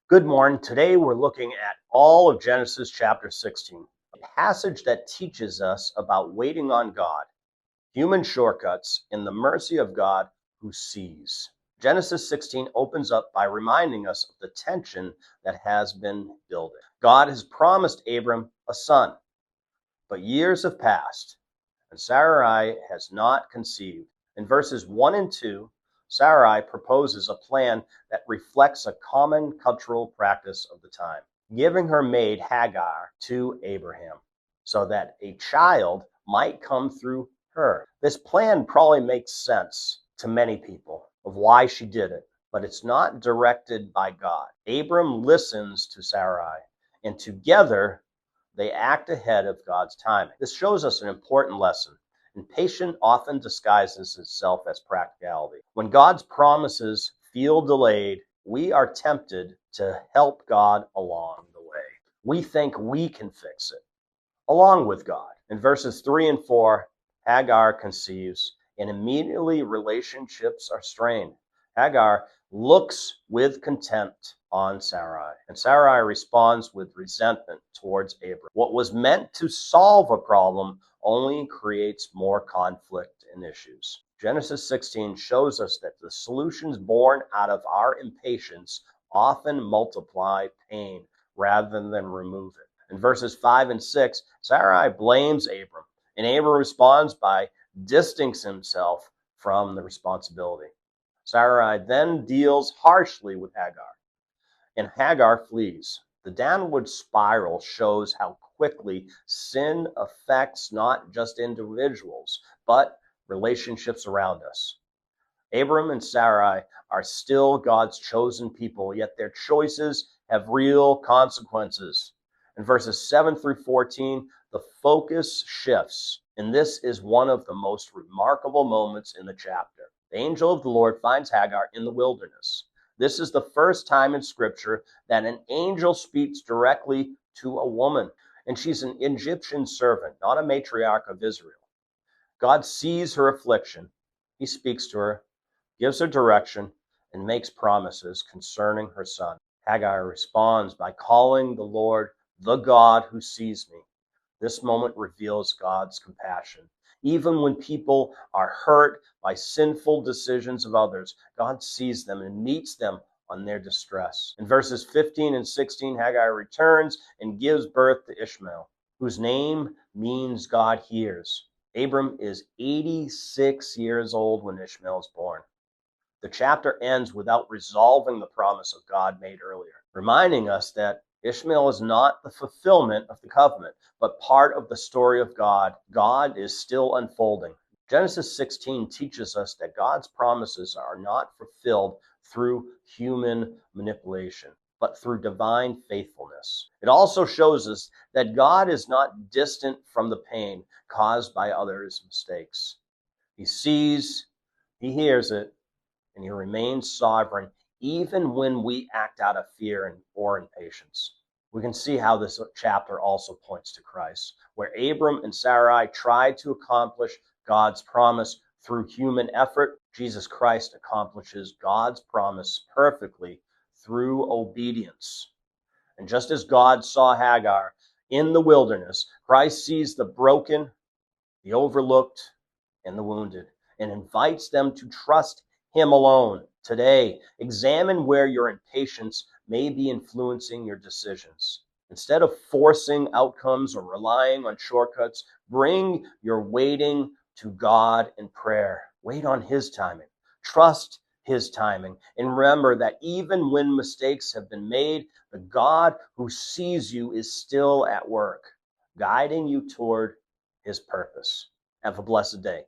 Good morning. Today we're looking at all of Genesis chapter 16, a passage that teaches us about waiting on God, human shortcuts, and the mercy of God who sees. Genesis 16 opens up by reminding us of the tension that has been building. God has promised Abram a son, but years have passed, and Sarai has not conceived. In verses 1 and 2, Sarai proposes a plan that reflects a common cultural practice of the time, giving her maid Hagar to Abraham so that a child might come through her. This plan probably makes sense to many people of why she did it, but it's not directed by God. Abram listens to Sarai, and together they act ahead of God's timing. This shows us an important lesson. Impatience often disguises itself as practicality. When God's promises feel delayed, we are tempted to help God along the way. We think we can fix it, along with God. In verses 3 and 4, Hagar conceives, and immediately relationships are strained. Hagar looks with contempt on Sarai, and Sarai responds with resentment towards Abram. What was meant to solve a problem only creates more conflict and issues. Genesis 16 shows us that the solutions born out of our impatience often multiply pain rather than remove it. In verses 5 and 6, Sarai blames Abram, and Abram responds by distancing himself from the responsibility. Sarai then deals harshly with Hagar, and Hagar flees. The downward spiral shows how quickly sin affects not just individuals, but relationships around us. Abram and Sarai are still God's chosen people, yet their choices have real consequences. In verses 7 through 14, the focus shifts, and this is one of the most remarkable moments in the chapter. The angel of the Lord finds Hagar in the wilderness. This is the first time in Scripture that an angel speaks directly to a woman, and she's an Egyptian servant, not a matriarch of Israel. God sees her affliction. He speaks to her, gives her direction, and makes promises concerning her son. Hagar responds by calling the Lord the God who sees me. This moment reveals God's compassion. Even when people are hurt by sinful decisions of others, God sees them and meets them on their distress. In verses 15 and 16, Hagar returns and gives birth to Ishmael, whose name means God hears. Abram is 86 years old when Ishmael is born. The chapter ends without resolving the promise of God made earlier, reminding us that Ishmael is not the fulfillment of the covenant, but part of the story of God. God is still unfolding. Genesis 16 teaches us that God's promises are not fulfilled through human manipulation, but through divine faithfulness. It also shows us that God is not distant from the pain caused by others' mistakes. He sees, he hears it, and he remains sovereign even when we act out of fear or impatience. We can see how this chapter also points to Christ, where Abram and Sarai tried to accomplish God's promise through human effort. Jesus Christ accomplishes God's promise perfectly through obedience. And just as God saw Hagar in the wilderness, Christ sees the broken, the overlooked, and the wounded, and invites them to trust him alone. Today, examine where your impatience may be influencing your decisions. Instead of forcing outcomes or relying on shortcuts, bring your waiting to God in prayer. Wait on his timing. Trust his timing. And remember that even when mistakes have been made, the God who sees you is still at work, guiding you toward his purpose. Have a blessed day.